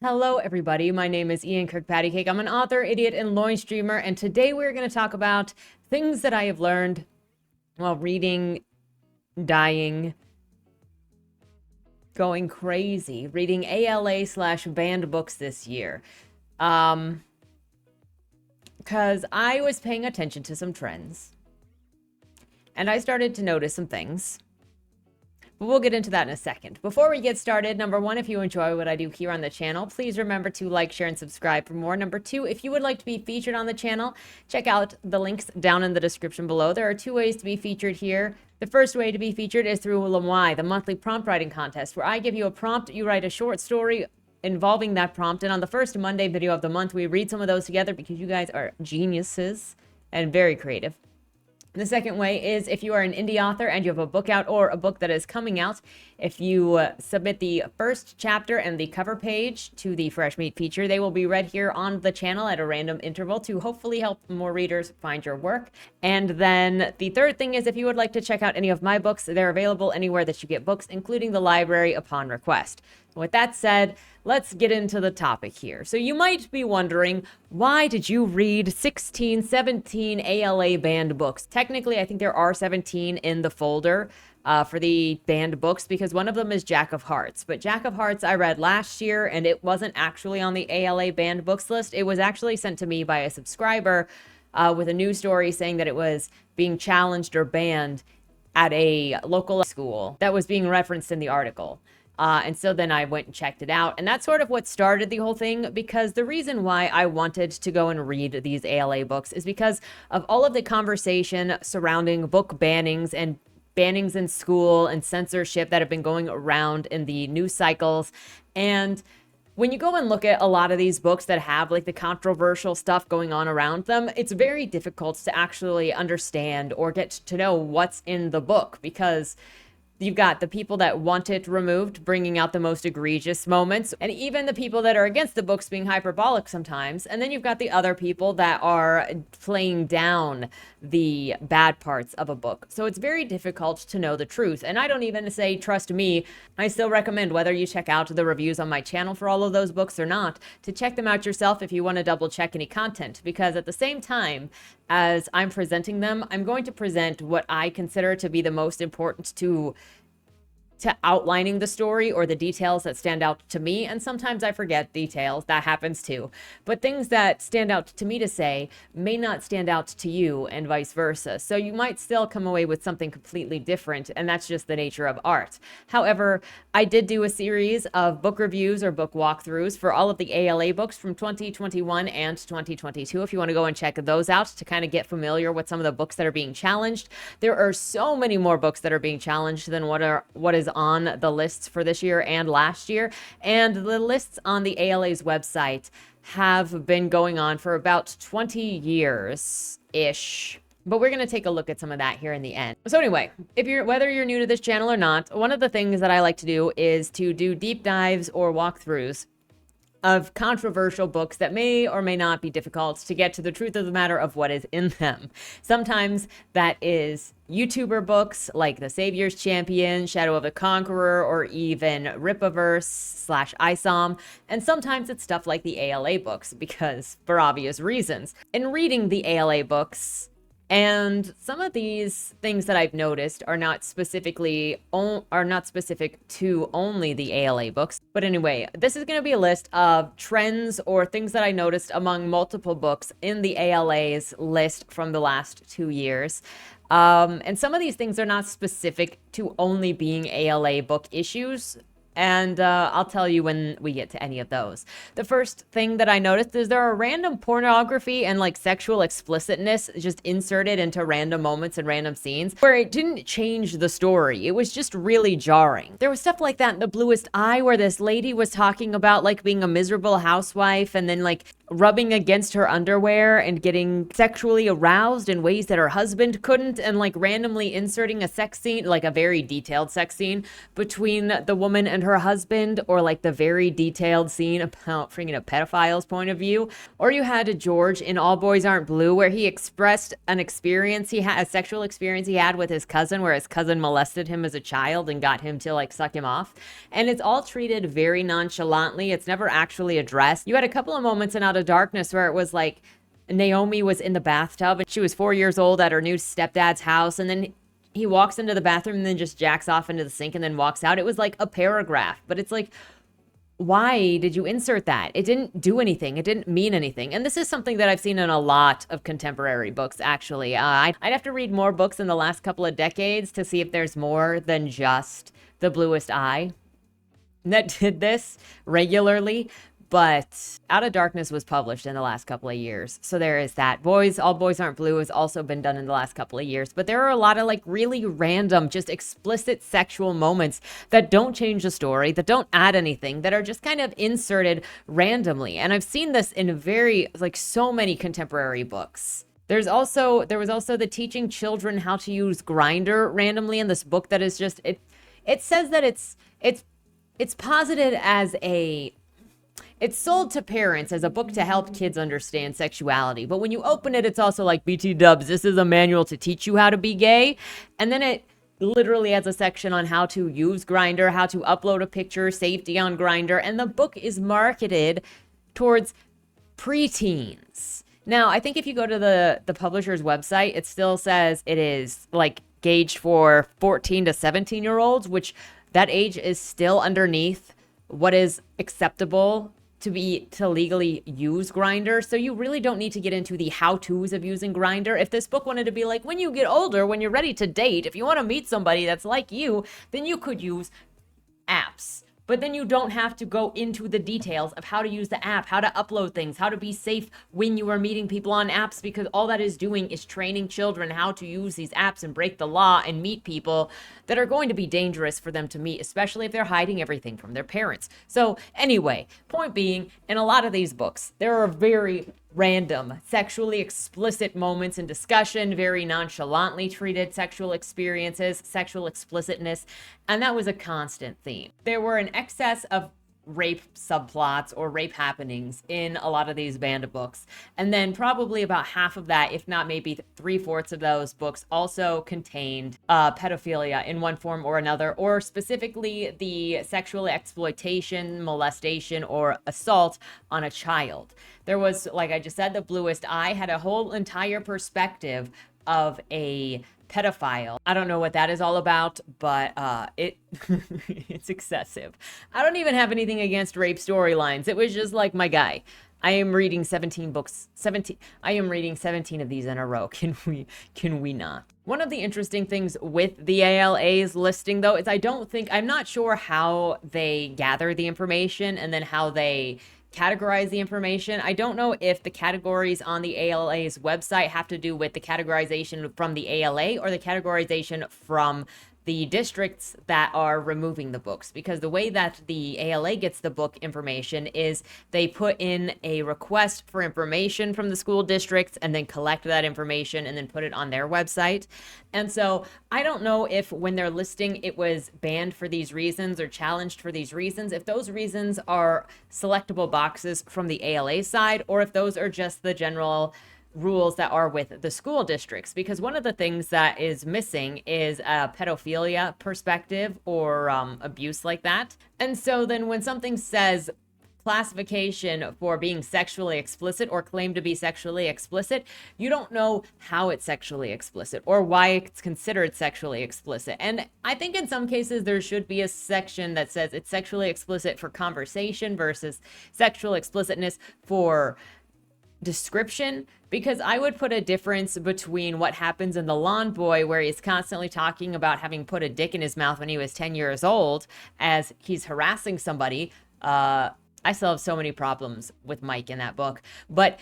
Hello, everybody. My name is Ian Cook Pattycake. I'm an author, idiot, and loin streamer, and today we're going to talk about things that I have learned while reading, dying, going crazy, reading ALA/banned books this year. Because I was paying attention to some trends, and I started to notice some things. But we'll get into that in a second. Before we get started, number one, if you enjoy what I do here on the channel, please remember to like, share, and subscribe for more. Number two, if you would like to be featured on the channel, check out the links down in the description below. There are two ways to be featured here. The first way to be featured is through Lamwai, the monthly prompt writing contest, where I give you a prompt, you write a short story involving that prompt, and on the first Monday video of the month, we read some of those together because you guys are geniuses and very creative. The second way is if you are an indie author and you have a book out or a book that is coming out, if you submit the first chapter and the cover page to the Fresh Meat feature, they will be read here on the channel at a random interval to hopefully help more readers find your work. And then the third thing is if you would like to check out any of my books, they're available anywhere that you get books, including the library upon request. With that said, let's get into the topic here. So you might be wondering, why did you read 17 ALA banned books? Technically, I think there are 17 in the folder for the banned books because one of them is Jack of Hearts. But Jack of Hearts I read last year and it wasn't actually on the ALA banned books list. It was actually sent to me by a subscriber with a news story saying that it was being challenged or banned at a local school that was being referenced in the article. And so then I went and checked it out. And that's sort of what started the whole thing, because the reason why I wanted to go and read these ALA books is because of all of the conversation surrounding book bannings and bannings in school and censorship that have been going around in the news cycles. And when you go and look at a lot of these books that have like the controversial stuff going on around them, it's very difficult to actually understand or get to know what's in the book, because you've got the people that want it removed, bringing out the most egregious moments, and even the people that are against the books being hyperbolic sometimes. And then you've got the other people that are playing down the bad parts of a book. So it's very difficult to know the truth. And I don't even say, trust me. I still recommend, whether you check out the reviews on my channel for all of those books or not, to check them out yourself if you want to double check any content. Because at the same time as I'm presenting them, I'm going to present what I consider to be the most important to outlining the story or the details that stand out to me. And sometimes I forget details. That happens too. But things that stand out to me to say may not stand out to you, and vice versa. So you might still come away with something completely different, and that's just the nature of art. However, I did do a series of book reviews or book walkthroughs for all of the ALA books from 2021 and 2022. If you want to go and check those out to kind of get familiar with some of the books that are being challenged. There are so many more books that are being challenged than what is on the lists for this year and last year. And the lists on the ALA's website have been going on for about 20 years-ish. But we're going to take a look at some of that here in the end. So anyway, whether you're new to this channel or not, one of the things that I like to do is to do deep dives or walkthroughs of controversial books that may or may not be difficult to get to the truth of the matter of what is in them. Sometimes that is YouTuber books like The Savior's Champion, Shadow of the Conqueror, or even Ripaverse/ISOM. And sometimes it's stuff like the ALA books, because for obvious reasons. In reading the ALA books, and some of these things that I've noticed are not specific to only the ALA books. But anyway, this is going to be a list of trends or things that I noticed among multiple books in the ALA's list from the last 2 years. And some of these things are not specific to only being ALA book issues. And I'll tell you when we get to any of those. The first thing that I noticed is there are random pornography and like sexual explicitness just inserted into random moments and random scenes where it didn't change the story. It was just really jarring. There was stuff like that in The Bluest Eye where this lady was talking about like being a miserable housewife, and then like rubbing against her underwear and getting sexually aroused in ways that her husband couldn't, and like randomly inserting a sex scene, like a very detailed sex scene between the woman and her husband, or like the very detailed scene about freaking a pedophile's point of view. Or you had George in All Boys Aren't Blue, where he expressed an experience he had, a sexual experience he had with his cousin, where his cousin molested him as a child and got him to like suck him off. And it's all treated very nonchalantly. It's never actually addressed. You had a couple of moments in Out of Darkness where it was like Naomi was in the bathtub and she was 4 years old at her new stepdad's house, and then he walks into the bathroom and then just jacks off into the sink and then walks out. It was like a paragraph, but it's like, why did you insert that? It didn't do anything. It didn't mean anything. And this is something that I've seen in a lot of contemporary books, actually. I'd have to read more books in the last couple of decades to see if there's more than just The Bluest Eye that did this regularly. But Out of Darkness was published in the last couple of years. So there is that. All Boys Aren't Blue has also been done in the last couple of years. But there are a lot of like really random, just explicit sexual moments that don't change the story, that don't add anything, that are just kind of inserted randomly. And I've seen this in so many contemporary books. There was also the teaching children how to use Grindr randomly in this book that is just, it says that it's posited as it's sold to parents as a book to help kids understand sexuality. But when you open it, it's also like, BT dubs, this is a manual to teach you how to be gay. And then it literally has a section on how to use Grindr, how to upload a picture, safety on Grindr. And the book is marketed towards preteens. Now, I think if you go to the publisher's website, it still says it is like gauged for 14 to 17-year-olds, which that age is still underneath what is acceptable to legally use Grindr. So you really don't need to get into the how-tos of using Grindr. If this book wanted to be like, when you get older, when you're ready to date, if you want to meet somebody that's like you, then you could use apps. But then you don't have to go into the details of how to use the app, how to upload things, how to be safe when you are meeting people on apps, because all that is doing is training children how to use these apps and break the law and meet people that are going to be dangerous for them to meet, especially if they're hiding everything from their parents. So anyway, point being, in a lot of these books, there are very random, sexually explicit moments in discussion, very nonchalantly treated sexual experiences, sexual explicitness, and that was a constant theme. There were an excess of rape subplots or rape happenings in a lot of these banned books. And then probably about half of that, if not maybe 3/4 of those books, also contained pedophilia in one form or another, or specifically the sexual exploitation, molestation, or assault on a child. There was, like I just said, The Bluest Eye had a whole entire perspective of a pedophile. I don't know what that is all about, but it's excessive. I don't even have anything against rape storylines. It was just like, my guy, I am reading 17 books. I am reading 17 of these in a row. Can we not? One of the interesting things with the ALA's listing, though, is I'm not sure how they gather the information and then how they categorize the information. I don't know if the categories on the ALA's website have to do with the categorization from the ALA or the categorization from the districts that are removing the books, because the way that the ALA gets the book information is they put in a request for information from the school districts and then collect that information and then put it on their website. And so I don't know if when they're listing it was banned for these reasons or challenged for these reasons, if those reasons are selectable boxes from the ALA side, or if those are just the general rules that are with the school districts, because one of the things that is missing is a pedophilia perspective or abuse like that. And so then when something says classification for being sexually explicit or claimed to be sexually explicit, you don't know how it's sexually explicit or why it's considered sexually explicit. And I think in some cases there should be a section that says it's sexually explicit for conversation versus sexual explicitness for description, because I would put a difference between what happens in The Lawn Boy, where he's constantly talking about having put a dick in his mouth when he was 10 years old as he's harassing somebody. I still have so many problems with Mike in that book, but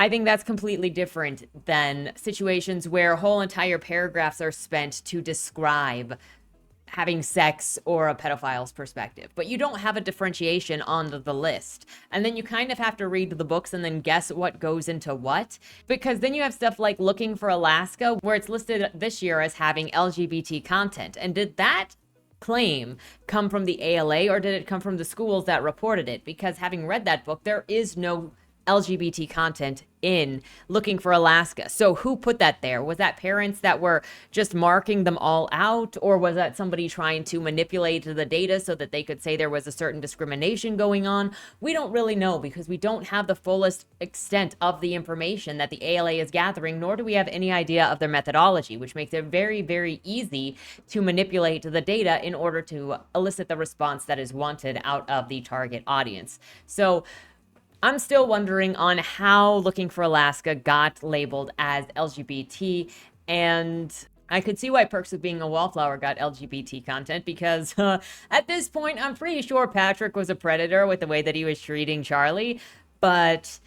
I think that's completely different than situations where whole entire paragraphs are spent to describe having sex or a pedophile's perspective, but you don't have a differentiation on the list. And then you kind of have to read the books and then guess what goes into what, because then you have stuff like Looking for Alaska, where it's listed this year as having LGBT content. And did that claim come from the ALA, or did it come from the schools that reported it? Because having read that book, there is no LGBT content in Looking for Alaska. So who put that there? Was that parents that were just marking them all out? Or was that somebody trying to manipulate the data so that they could say there was a certain discrimination going on? We don't really know, because we don't have the fullest extent of the information that the ALA is gathering, nor do we have any idea of their methodology, which makes it very, very easy to manipulate the data in order to elicit the response that is wanted out of the target audience. So I'm still wondering on how Looking for Alaska got labeled as LGBT, and I could see why Perks of Being a Wallflower got LGBT content, because at this point, I'm pretty sure Patrick was a predator with the way that he was treating Charlie, but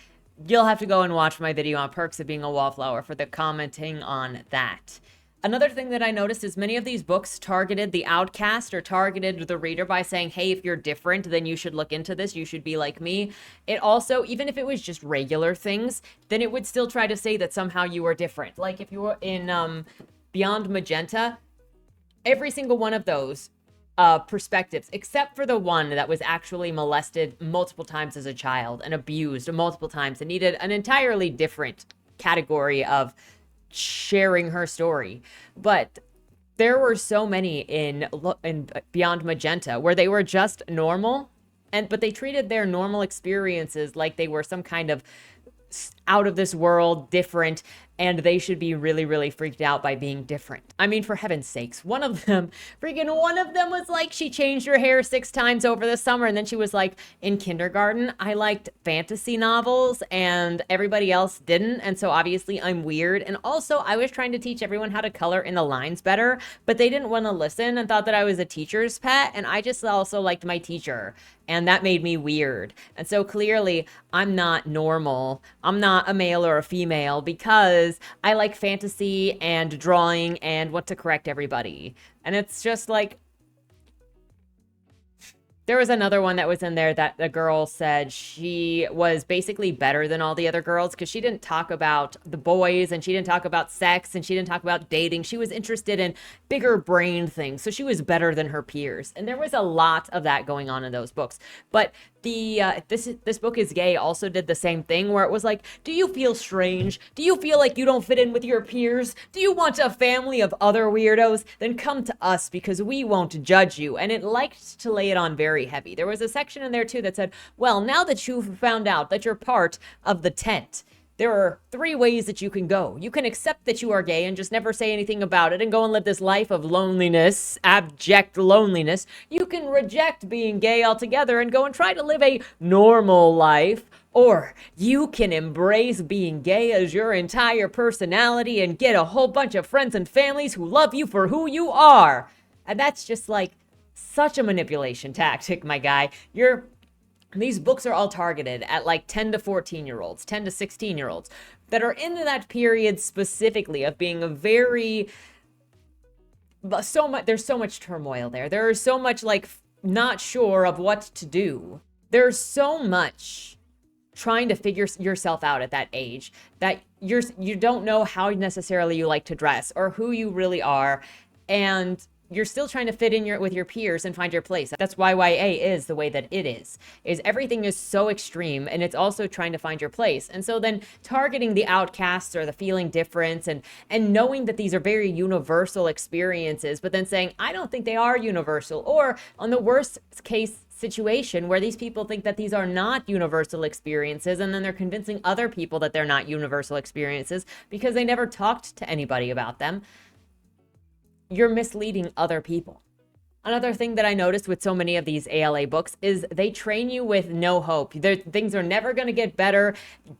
you'll have to go and watch my video on Perks of Being a Wallflower for the commenting on that. Another thing that I noticed is many of these books targeted the outcast or targeted the reader by saying, hey, if you're different, then you should look into this. You should be like me. It also, even if it was just regular things, then it would still try to say that somehow you were different. Like if you were in Beyond Magenta, every single one of those perspectives, except for the one that was actually molested multiple times as a child and abused multiple times and needed an entirely different category of sharing her story. But there were so many in Beyond Magenta where they were just normal, but they treated their normal experiences like they were some kind of out of this world, different, and they should be really, really freaked out by being different. I mean, for heaven's sakes, one of them was like, she changed her hair 6 times over the summer, and then she was like, in kindergarten, I liked fantasy novels, and everybody else didn't, and so obviously I'm weird, and also I was trying to teach everyone how to color in the lines better, but they didn't want to listen and thought that I was a teacher's pet, and I just also liked my teacher, and that made me weird. And so clearly, I'm not normal. I'm not a male or a female, because I like fantasy and drawing and want to correct everybody. And it's just like, there was another one that was in there that the girl said she was basically better than all the other girls because she didn't talk about the boys, and she didn't talk about sex, and she didn't talk about dating. She was interested in bigger brain things. So she was better than her peers. And there was a lot of that going on in those books. But this book is gay also did the same thing, where it was like, do you feel strange? Do you feel like you don't fit in with your peers? Do you want a family of other weirdos? Then come to us, because we won't judge you. And it liked to lay it on very heavy. There was a section in there too that said, well, now that you've found out that you're part of the tent, there are 3 ways that you can go. You can accept that you are gay and just never say anything about it and go and live this life of loneliness, abject loneliness. You can reject being gay altogether and go and try to live a normal life. Or you can embrace being gay as your entire personality and get a whole bunch of friends and families who love you for who you are. And that's just like such a manipulation tactic, my guy. These books are all targeted at like 10 to 14-year-olds, 10 to 16-year-olds that are into that period specifically of being a very, there's so much turmoil there. There is so much like not sure of what to do. There's so much trying to figure yourself out at that age that you don't know how necessarily you like to dress or who you really are. And you're still trying to fit in with your peers and find your place. That's why YA is the way that it is everything is so extreme, and it's also trying to find your place. And so then targeting the outcasts or the feeling difference and knowing that these are very universal experiences, but then saying, I don't think they are universal, or on the worst case situation where these people think that these are not universal experiences, and then they're convincing other people that they're not universal experiences because they never talked to anybody about them. You're misleading other people. Another thing that I noticed with so many of these ALA books is they train you with no hope. Things are never going to get better.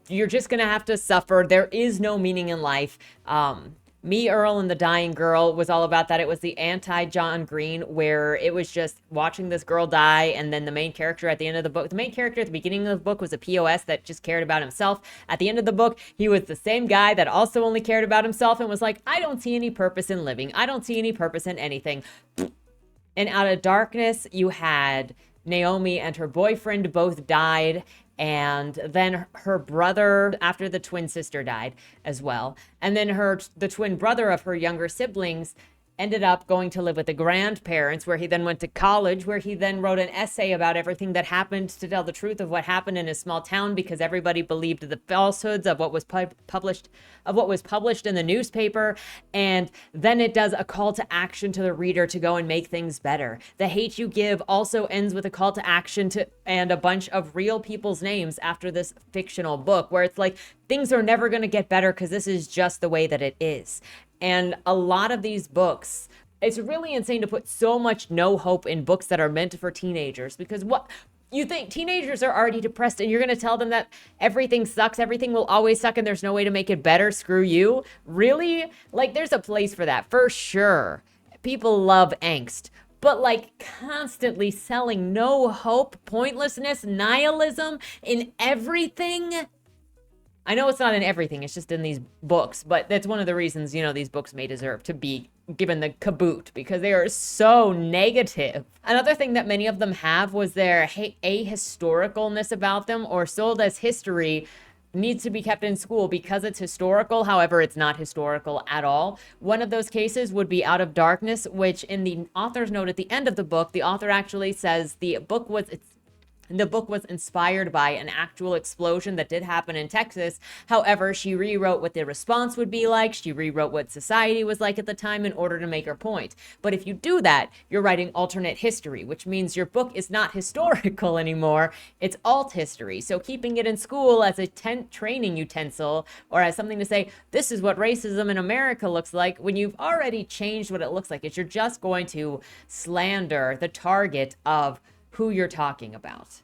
You're just going to have to suffer. There is no meaning in life. Me, Earl, and the Dying Girl was all about that. It was the anti-John Green, where it was just watching this girl die, and then the main character at the end of the book, the main character at the beginning of the book was a POS that just cared about himself. At the end of the book, he was the same guy that also only cared about himself and was like, I don't see any purpose in living. I don't see any purpose in anything. And Out of Darkness, you had Naomi and her boyfriend both died. And then her brother, after the twin sister died as well. And then the twin brother of her younger siblings ended up going to live with the grandparents, where he then went to college, where he then wrote an essay about everything that happened to tell the truth of what happened in his small town, because everybody believed the falsehoods of what was published in the newspaper. And then it does a call to action to the reader to go and make things better. The Hate You Give also ends with a call to action to and a bunch of real people's names after this fictional book, where it's like, things are never going to get better because this is just the way that it is. And a lot of these books, it's really insane to put so much no hope in books that are meant for teenagers, because what you think teenagers are already depressed and you're going to tell them that everything sucks, everything will always suck, and there's no way to make it better, screw you? Really? Like, there's a place for that for sure. People love angst, but like constantly selling no hope, pointlessness, nihilism in everything. I know it's not in everything, it's just in these books, but that's one of the reasons, these books may deserve to be given the kaboot, because they are so negative. Another thing that many of them have was their ahistoricalness about them, or sold as history, needs to be kept in school because it's historical. However, it's not historical at all. One of those cases would be Out of Darkness, which in the author's note at the end of the book, the author actually says the book was inspired by an actual explosion that did happen in Texas. However, she rewrote what the response would be like. She rewrote what society was like at the time in order to make her point. But if you do that, you're writing alternate history, which means your book is not historical anymore. It's alt history. So keeping it in school as a training utensil, or as something to say, this is what racism in America looks like, when you've already changed what it looks like, is you're just going to slander the target of who you're talking about.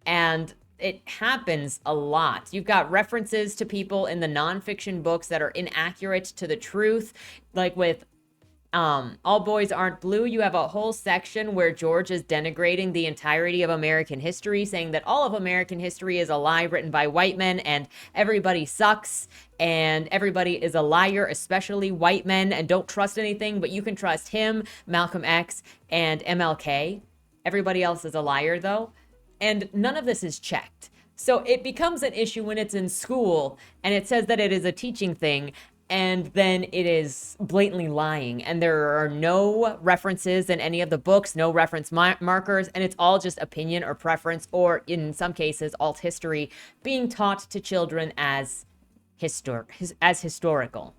And it happens a lot. You've got references to people in the nonfiction books that are inaccurate to the truth. Like with All Boys Aren't Blue, you have a whole section where George is denigrating the entirety of American history, saying that all of American history is a lie written by white men, and everybody sucks, and everybody is a liar, especially white men, and don't trust anything, but you can trust him, Malcolm X, and MLK. Everybody else is a liar, though. And none of this is checked. So it becomes an issue when it's in school and it says that it is a teaching thing, and then it is blatantly lying. And there are no references in any of the books, no reference markers, and it's all just opinion or preference, or in some cases, alt history being taught to children as historical.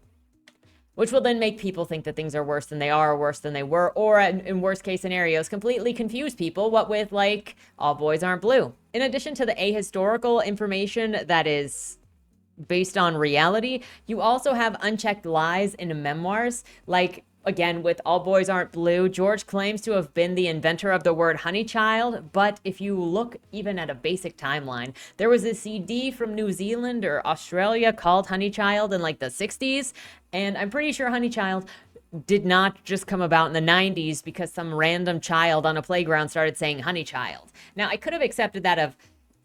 Which will then make people think that things are worse than they are, or worse than they were, or in worst case scenarios, completely confuse people, what with like All Boys Aren't Blue. In addition to the ahistorical information that is based on reality, you also have unchecked lies in memoirs. Like, again, with All Boys Aren't Blue, George claims to have been the inventor of the word honey child, but if you look even at a basic timeline, there was a CD from New Zealand or Australia called Honey Child in like the 60s, and I'm pretty sure Honey Child did not just come about in the 90s because some random child on a playground started saying honey child. Now, I could have accepted that if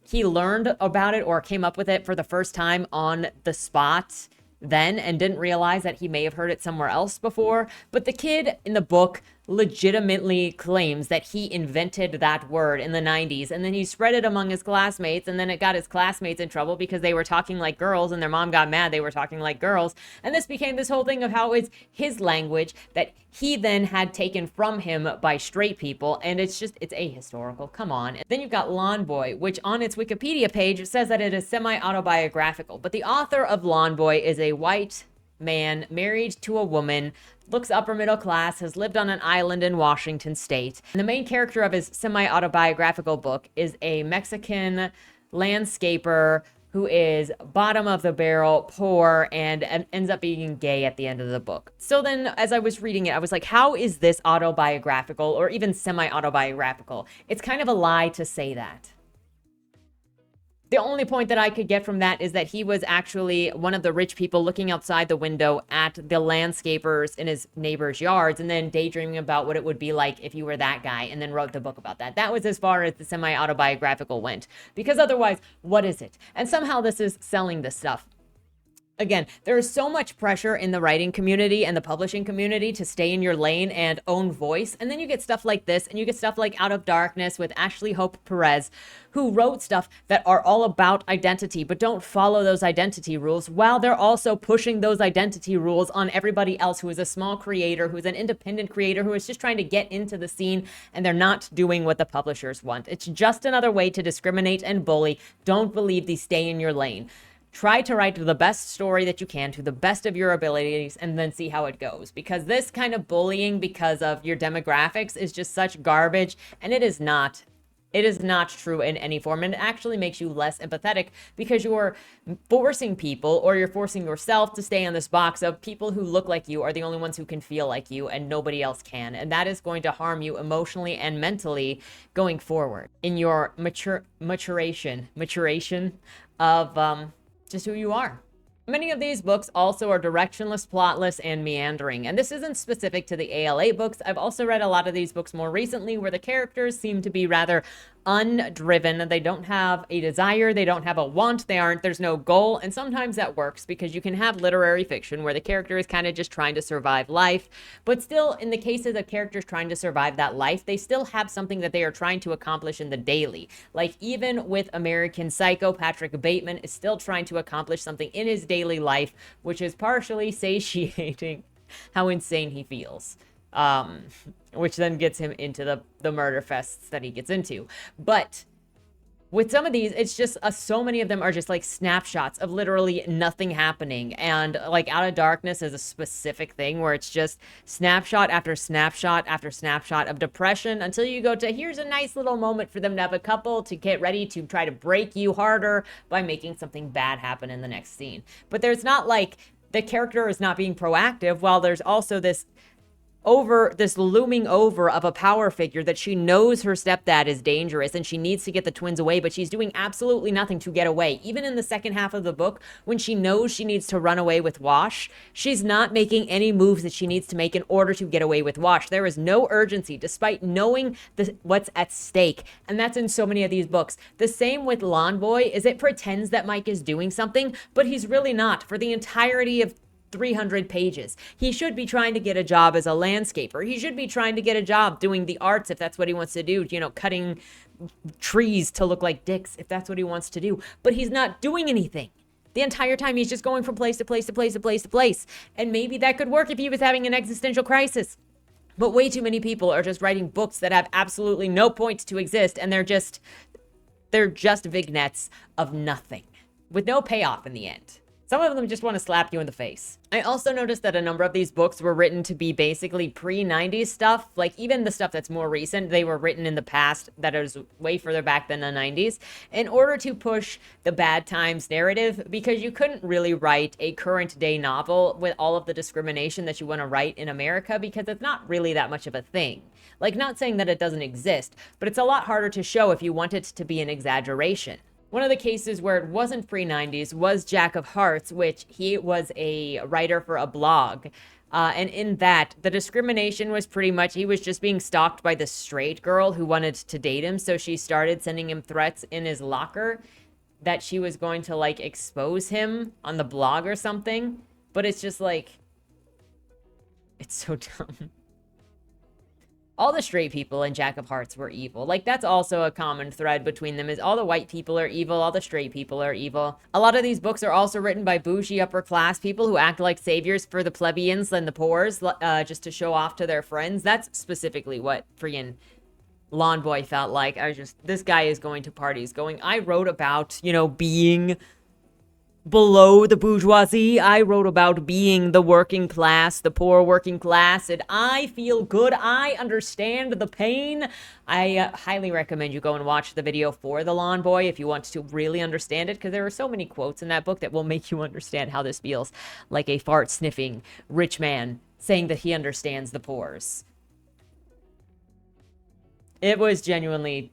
he learned about it or came up with it for the first time on the spot then and didn't realize that he may have heard it somewhere else before. But the kid in the book legitimately claims that he invented that word in the 90s, and then he spread it among his classmates, and then it got his classmates in trouble because they were talking like girls, and their mom got mad they were talking like girls. And this became this whole thing of how it's his language that he then had taken from him by straight people, and it's ahistorical. Come on. And then you've got Lawn Boy, which on its Wikipedia page says that it is semi-autobiographical, but the author of Lawn Boy is a white man married to a woman, looks upper middle class, has lived on an island in Washington state. And the main character of his semi-autobiographical book is a Mexican landscaper who is bottom of the barrel, poor, and ends up being gay at the end of the book. So then as I was reading it, I was like, how is this autobiographical or even semi-autobiographical? It's kind of a lie to say that. The only point that I could get from that is that he was actually one of the rich people looking outside the window at the landscapers in his neighbor's yards and then daydreaming about what it would be like if you were that guy, and then wrote the book about that. That was as far as the semi-autobiographical went, because otherwise, what is it? And somehow this is selling this stuff. Again, there is so much pressure in the writing community and the publishing community to stay in your lane and own voice. And then you get stuff like this, and you get stuff like Out of Darkness with Ashley Hope Perez, who wrote stuff that are all about identity, but don't follow those identity rules, while they're also pushing those identity rules on everybody else who is a small creator, who's an independent creator, who is just trying to get into the scene, and they're not doing what the publishers want. It's just another way to discriminate and bully. Don't believe the stay in your lane. Try to write the best story that you can to the best of your abilities and then see how it goes. Because this kind of bullying because of your demographics is just such garbage, and it is not. It is not true in any form, and it actually makes you less empathetic because you're forcing people, or you're forcing yourself to stay in this box of people who look like you are the only ones who can feel like you and nobody else can. And that is going to harm you emotionally and mentally going forward in your maturation of just who you are. Many of these books also are directionless, plotless, and meandering. And this isn't specific to the ALA books. I've also read a lot of these books more recently where the characters seem to be rather undriven. They don't have a desire. They don't have a want. There's no goal. And sometimes that works because you can have literary fiction where the character is kind of just trying to survive life. But still, in the cases of characters trying to survive that life, they still have something that they are trying to accomplish in the daily. Like even with American Psycho, Patrick Bateman is still trying to accomplish something in his daily life, which is partially satiating how insane he feels. Which then gets him into the murder fests that he gets into. But with some of these, it's just so many of them are just like snapshots of literally nothing happening. And like Out of Darkness is a specific thing where it's just snapshot after snapshot after snapshot of depression until you go to here's a nice little moment for them to have a couple to get ready to try to break you harder by making something bad happen in the next scene. But there's not like the character is not being proactive, while there's also this looming over of a power figure that she knows her stepdad is dangerous and she needs to get the twins away, but she's doing absolutely nothing to get away. Even in the second half of the book, when she knows she needs to run away with Wash, she's not making any moves that she needs to make in order to get away with Wash. There is no urgency despite knowing what's at stake. And that's in so many of these books. The same with Lawn Boy is it pretends that Mike is doing something, but he's really not. For the entirety of 300 pages. He should be trying to get a job as a landscaper. He should be trying to get a job doing the arts if that's what he wants to do, cutting trees to look like dicks if that's what he wants to do. But he's not doing anything. The entire time he's just going from place to place to place to place to place. And maybe that could work if he was having an existential crisis. But way too many people are just writing books that have absolutely no point to exist, and they're just vignettes of nothing with no payoff in the end. Some of them just want to slap you in the face. I also noticed that a number of these books were written to be basically pre-90s stuff. Like even the stuff that's more recent, they were written in the past that is way further back than the 90s in order to push the bad times narrative, because you couldn't really write a current day novel with all of the discrimination that you want to write in America because it's not really that much of a thing. Like, not saying that it doesn't exist, but it's a lot harder to show if you want it to be an exaggeration. One of the cases where it wasn't pre-90s was Jack of Hearts, which he was a writer for a blog. And in that, the discrimination was pretty much he was just being stalked by this straight girl who wanted to date him. So she started sending him threats in his locker that she was going to like expose him on the blog or something. But it's just like, it's so dumb. All the straight people in Jack of Hearts were evil. Like, that's also a common thread between them, is all the white people are evil, all the straight people are evil. A lot of these books are also written by bougie upper class people who act like saviors for the plebeians and the poors, just to show off to their friends. That's specifically what friggin' Lawn Boy felt like. This guy is going to parties I wrote about, being below the bourgeoisie. I wrote about being the working class, the poor working class, and I feel good. I understand the pain. I highly recommend you go and watch the video for the Lawn Boy if you want to really understand it, because there are so many quotes in that book that will make you understand how this feels like a fart-sniffing rich man saying that he understands the poors. It was genuinely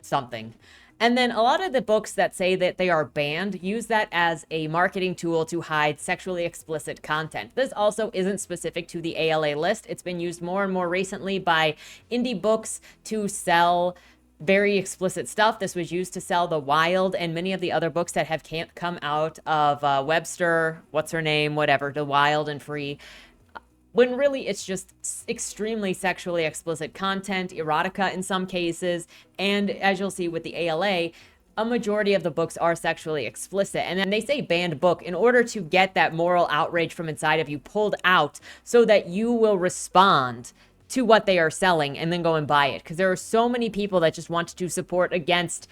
something. And then a lot of the books that say that they are banned use that as a marketing tool to hide sexually explicit content. This also isn't specific to the ALA list. It's been used more and more recently by indie books to sell very explicit stuff. This was used to sell The Wild and many of the other books that have come out of Webster, what's her name, whatever, The Wild and Free, when really it's just extremely sexually explicit content, erotica in some cases. And as you'll see with the ALA, a majority of the books are sexually explicit. And then they say banned book in order to get that moral outrage from inside of you pulled out so that you will respond to what they are selling and then go and buy it. Because there are so many people that just want to support against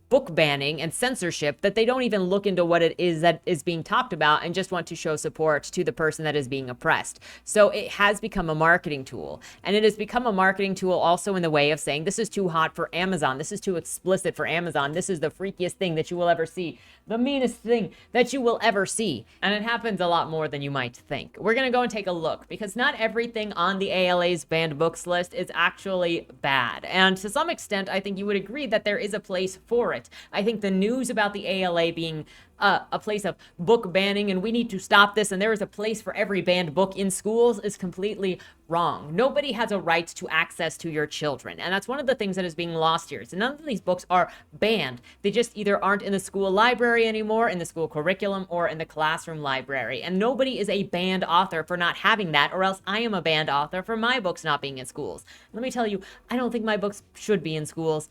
book banning and censorship that they don't even look into what it is that is being talked about and just want to show support to the person that is being oppressed. So it has become a marketing tool, and it has become a marketing tool also in the way of saying this is too hot for Amazon, this is too explicit for Amazon, this is the freakiest thing that you will ever see, the meanest thing that you will ever see. And it happens a lot more than you might think. We're going to go and take a look, because not everything on the ALA's banned books list is actually bad. And to some extent, I think you would agree that there is a place for it. I think the news about the ALA being a place of book banning and we need to stop this and there is a place for every banned book in schools is completely wrong. Nobody has a right to access to your children. And that's one of the things that is being lost here. So none of these books are banned. They just either aren't in the school library anymore, in the school curriculum, or in the classroom library. And nobody is a banned author for not having that, or else I am a banned author for my books not being in schools. Let me tell you, I don't think my books should be in schools.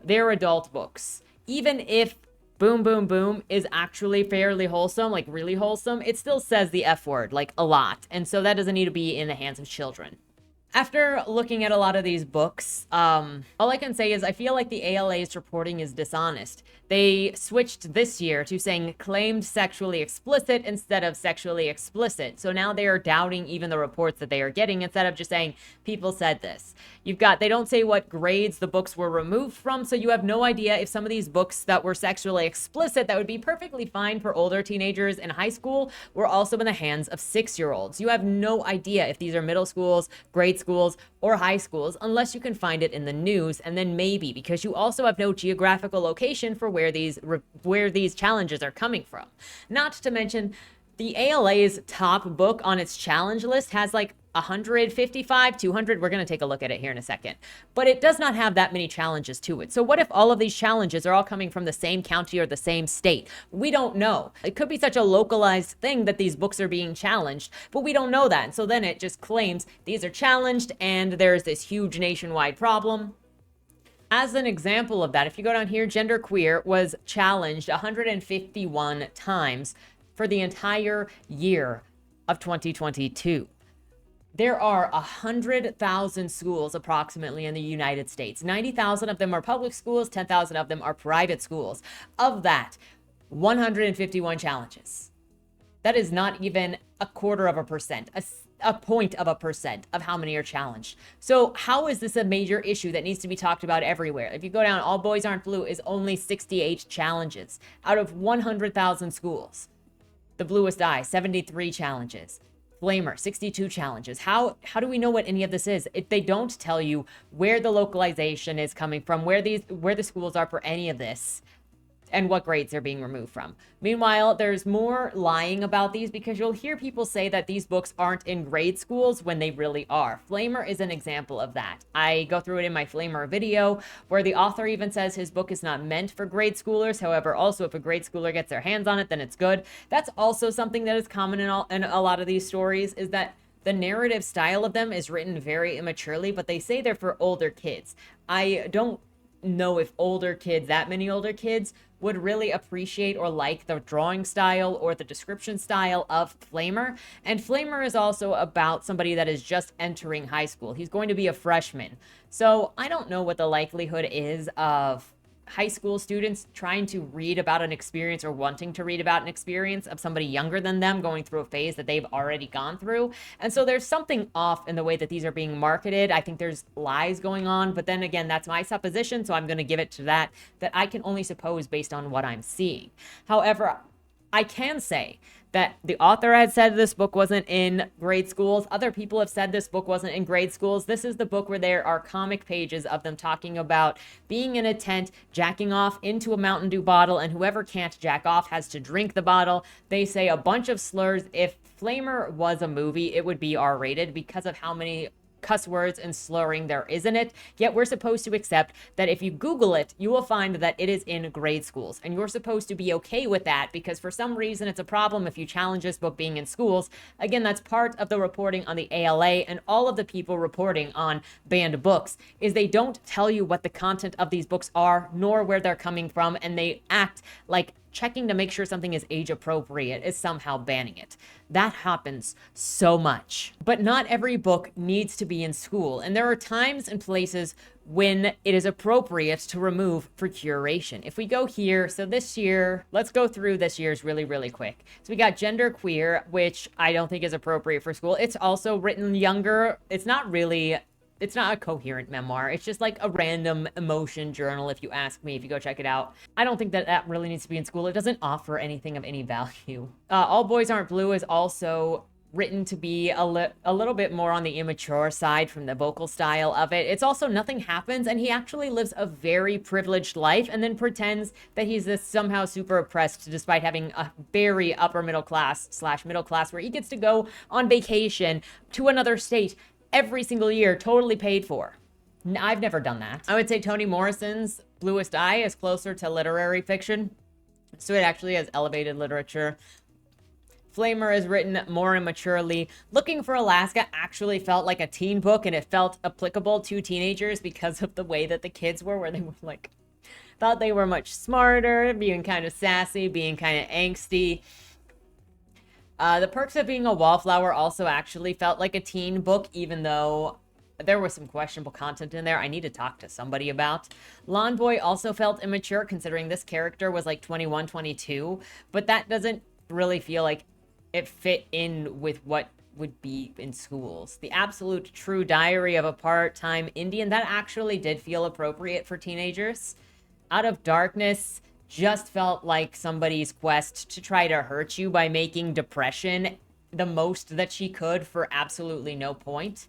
They're adult books. Even if Boom Boom Boom is actually fairly wholesome, like really wholesome, it still says the F word, like a lot. And so that doesn't need to be in the hands of children. After looking at a lot of these books, all I can say is I feel like the ALA's reporting is dishonest. They switched this year to saying claimed sexually explicit instead of sexually explicit. So now they are doubting even the reports that they are getting instead of just saying people said this. They don't say what grades the books were removed from, so you have no idea if some of these books that were sexually explicit that would be perfectly fine for older teenagers in high school were also in the hands of 6-year-olds. You have no idea if these are middle schools, grade schools, or high schools unless you can find it in the news, and then maybe because you also have no geographical location for where these challenges are coming from. Not to mention the ALA's top book on its challenge list has like 155, 200. We're going to take a look at it here in a second. But it does not have that many challenges to it. So what if all of these challenges are all coming from the same county or the same state? We don't know. It could be such a localized thing that these books are being challenged, but we don't know that. And so then it just claims these are challenged and there's this huge nationwide problem. As an example of that, if you go down here, genderqueer was challenged 151 times for the entire year of 2022. There are 100,000 schools approximately in the United States. 90,000 of them are public schools, 10,000 of them are private schools. Of that, 151 challenges. That is not even 0.25%, a 0.1% of how many are challenged. So how is this a major issue that needs to be talked about everywhere? If you go down, All Boys Aren't Blue is only 68 challenges out of 100,000 schools. The Bluest Eye, 73 challenges. Flamer, 62 challenges. How do we know what any of this is? If they don't tell you where the localization is coming from, where the schools are for any of this, and what grades they're being removed from. Meanwhile, there's more lying about these because you'll hear people say that these books aren't in grade schools when they really are. Flamer is an example of that. I go through it in my Flamer video where the author even says his book is not meant for grade schoolers. However, also if a grade schooler gets their hands on it, then it's good. That's also something that is common in a lot of these stories, is that the narrative style of them is written very immaturely, but they say they're for older kids. I don't know if that many older kids would really appreciate or like the drawing style or the description style of Flamer. And Flamer is also about somebody that is just entering high school. He's going to be a freshman. So I don't know what the likelihood is of high school students trying to read about an experience or wanting to read about an experience of somebody younger than them going through a phase that they've already gone through. And so there's something off in the way that these are being marketed. I think there's lies going on, but then again, that's my supposition, so I'm going to give it to that I can only suppose based on what I'm seeing. However, I can say that the author had said this book wasn't in grade schools. Other people have said this book wasn't in grade schools. This is the book where there are comic pages of them talking about being in a tent, jacking off into a Mountain Dew bottle, and whoever can't jack off has to drink the bottle. They say a bunch of slurs. If Flamer was a movie, it would be R-rated because of how many cuss words and slurring there is in it. Yet we're supposed to accept that if you Google it, you will find that it is in grade schools. And you're supposed to be okay with that because for some reason it's a problem if you challenge this book being in schools. Again, that's part of the reporting on the ALA and all of the people reporting on banned books is they don't tell you what the content of these books are, nor where they're coming from, and they act like checking to make sure something is age appropriate is somehow banning it. That happens so much. But not every book needs to be in school, and there are times and places when it is appropriate to remove for curation. If we go here, so this year, let's go through this year's really quick. So we got gender queer, which I don't think is appropriate for school. It's also written younger. It's not a coherent memoir. It's just like a random emotion journal, if you ask me, if you go check it out. I don't think that really needs to be in school. It doesn't offer anything of any value. All Boys Aren't Blue is also written to be a little bit more on the immature side from the vocal style of it. It's also nothing happens, and he actually lives a very privileged life and then pretends that he's this somehow super oppressed despite having a very upper middle class / middle class where he gets to go on vacation to another state every single year, totally paid for. I've never done that. I would say Toni Morrison's Bluest Eye is closer to literary fiction, so it actually has elevated literature. Flamer is written more immaturely. Looking for Alaska actually felt like a teen book, and it felt applicable to teenagers because of the way that the kids were, where they were like, thought they were much smarter, being kind of sassy, being kind of angsty. The Perks of Being a Wallflower also actually felt like a teen book, even though there was some questionable content in there I need to talk to somebody about. Lawn Boy also felt immature, considering this character was like 21, 22, but that doesn't really feel like it fit in with what would be in schools. The Absolute True Diary of a Part-Time Indian, that actually did feel appropriate for teenagers. Out of Darkness just felt like somebody's quest to try to hurt you by making depression the most that she could for absolutely no point.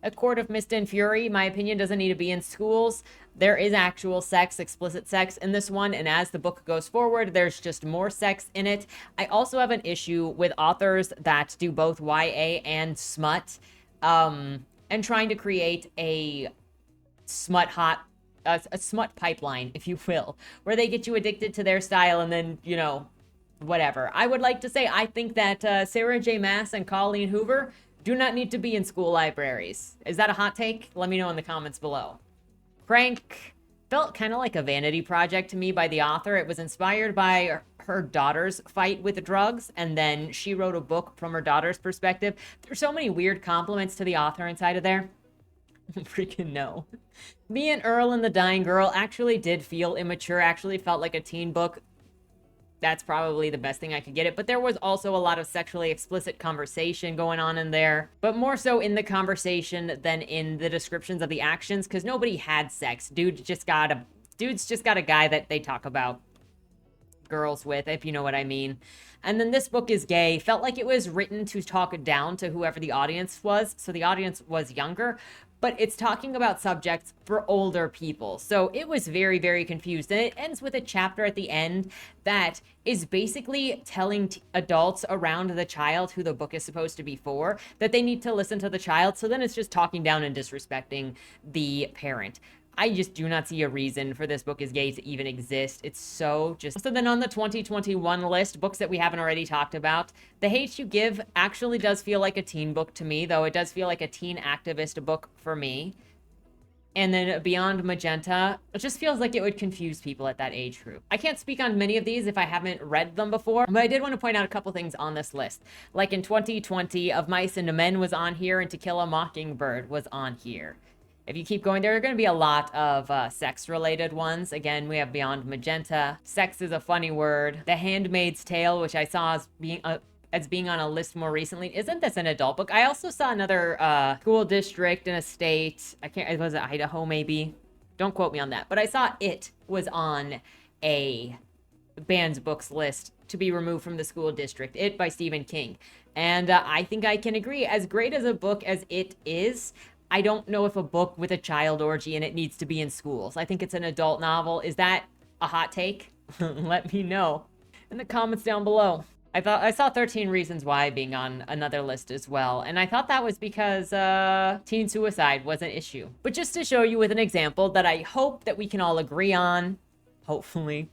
A Court of Mist and Fury, my opinion, doesn't need to be in schools. There is actual sex, explicit sex in this one, and as the book goes forward, there's just more sex in it. I also have an issue with authors that do both YA and smut, and trying to create a a smut pipeline, if you will, where they get you addicted to their style and then, you know, whatever. I would like to say I think that Sarah J. Maas and Colleen Hoover do not need to be in school libraries. Is that a hot take? Let me know in the comments below. Crank felt kind of like a vanity project to me by the author. It was inspired by her daughter's fight with drugs, and then she wrote a book from her daughter's perspective. There's so many weird compliments to the author inside of there. Freaking no. Me and Earl and the Dying Girl actually did feel immature, actually felt like a teen book. That's probably the best thing I could get it. But there was also a lot of sexually explicit conversation going on in there. But more so in the conversation than in the descriptions of the actions, because nobody had sex. Dude's just got a guy that they talk about girls with, if you know what I mean. And then this book is gay. Felt like it was written to talk down to whoever the audience was. So the audience was younger, but it's talking about subjects for older people. So it was very confused. And it ends with a chapter at the end that is basically telling adults around the child who the book is supposed to be for that they need to listen to the child. So then it's just talking down and disrespecting the parent. I just do not see a reason for this book is gay to even exist. It's so just... So then on the 2021 list, books that we haven't already talked about, The Hate You Give actually does feel like a teen book to me, though it does feel like a teen activist book for me. And then Beyond Magenta, it just feels like it would confuse people at that age group. I can't speak on many of these if I haven't read them before, but I did want to point out a couple things on this list. Like in 2020, Of Mice and Men was on here, and To Kill a Mockingbird was on here. If you keep going, there are going to be a lot of sex-related ones. Again, we have Beyond Magenta. Sex is a funny word. The Handmaid's Tale, which I saw as being on a list more recently. Isn't this an adult book? I also saw another school district in a state. Was it Idaho maybe? Don't quote me on that. But I saw it was on a banned books list to be removed from the school district. It by Stephen King. And I think I can agree. As great as a book as it is, I don't know if a book with a child orgy in it needs to be in schools. I think it's an adult novel. Is that a hot take? Let me know in the comments down below. I saw 13 Reasons Why being on another list as well, and I thought that was because teen suicide was an issue. But just to show you with an example that I hope that we can all agree on, hopefully,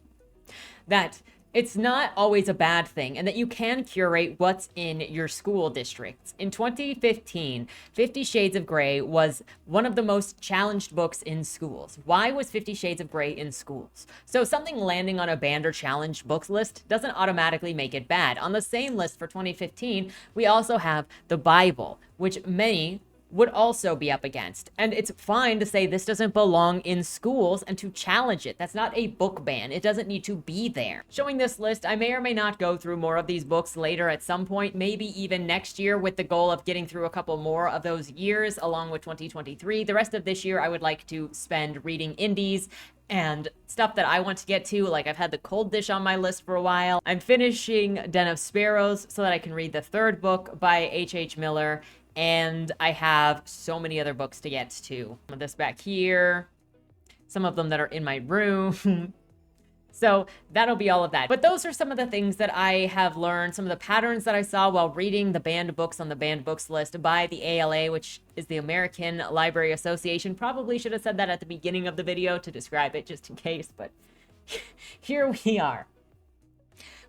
that it's not always a bad thing and that you can curate what's in your school districts. In 2015, 50 Shades of Grey was one of the most challenged books in schools. Why was 50 Shades of Grey in schools? So something landing on a banned or challenged books list doesn't automatically make it bad. On the same list for 2015, we also have the Bible, which many would also be up against. And it's fine to say this doesn't belong in schools and to challenge it. That's not a book ban. It doesn't need to be there. Showing this list, I may or may not go through more of these books later at some point, maybe even next year, with the goal of getting through a couple more of those years along with 2023. The rest of this year, I would like to spend reading indies and stuff that I want to get to. Like, I've had The Cold Dish on my list for a while. I'm finishing Den of Sparrows so that I can read the third book by H.H. Miller. And I have so many other books to get to. Some of this back here, some of them that are in my room. So that'll be all of that. But those are some of the things that I have learned, some of the patterns that I saw while reading the banned books on the banned books list by the ALA, which is the American Library Association. Probably should have said that at the beginning of the video to describe it just in case, but here we are.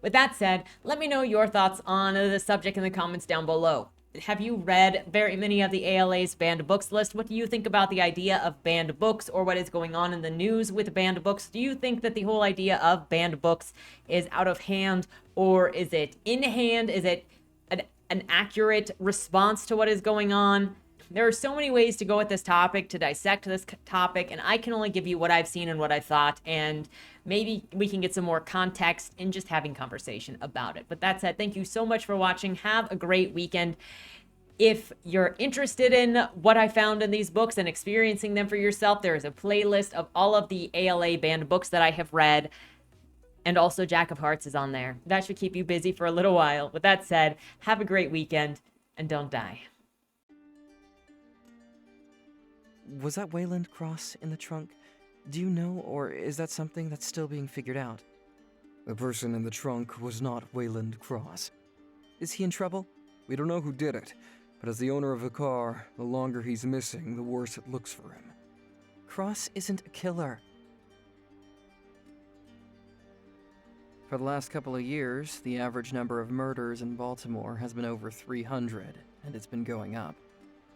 With that said, let me know your thoughts on the subject in the comments down below. Have you read very many of the ALA's banned books list? What do you think about the idea of banned books, or what is going on in the news with banned books? Do you think that the whole idea of banned books is out of hand, or is it in hand? Is it an accurate response to what is going on? There are so many ways to go with this topic, to dissect this topic, and I can only give you what I've seen and what I thought, and maybe we can get some more context in just having conversation about it. But that said, thank you so much for watching. Have a great weekend. If you're interested in what I found in these books and experiencing them for yourself, there is a playlist of all of the ALA banned books that I have read, and also Jack of Hearts is on there. That should keep you busy for a little while. With that said, have a great weekend, and don't die. Was that Wayland Cross in the trunk? Do you know, or is that something that's still being figured out? The person in the trunk was not Wayland Cross. Is he in trouble? We don't know who did it, but as the owner of the car, the longer he's missing, the worse it looks for him. Cross isn't a killer. For the last couple of years, the average number of murders in Baltimore has been over 300, and it's been going up.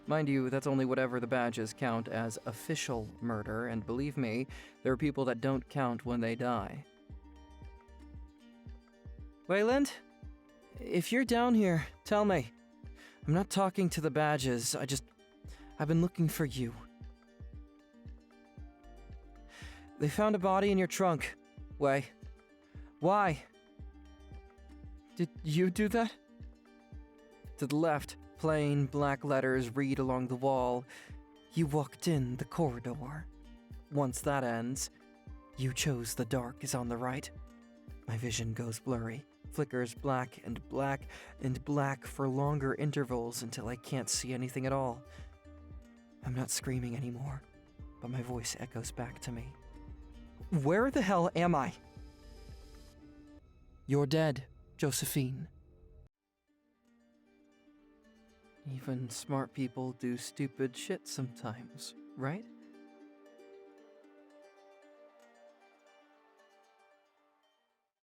Mind you, that's only whatever the badges count as official murder, and believe me, there are people that don't count when they die. Wayland? If you're down here, tell me. I'm not talking to the badges, I've been looking for you. They found a body in your trunk. Way. Why? Did you do that? To the left. Plain black letters read along the wall. You walked in the corridor. Once that ends, you chose the dark is on the right. My vision goes blurry, flickers black and black and black for longer intervals until I can't see anything at all. I'm not screaming anymore, but my voice echoes back to me. Where the hell am I? You're dead, Josephine. Even smart people do stupid shit sometimes, right?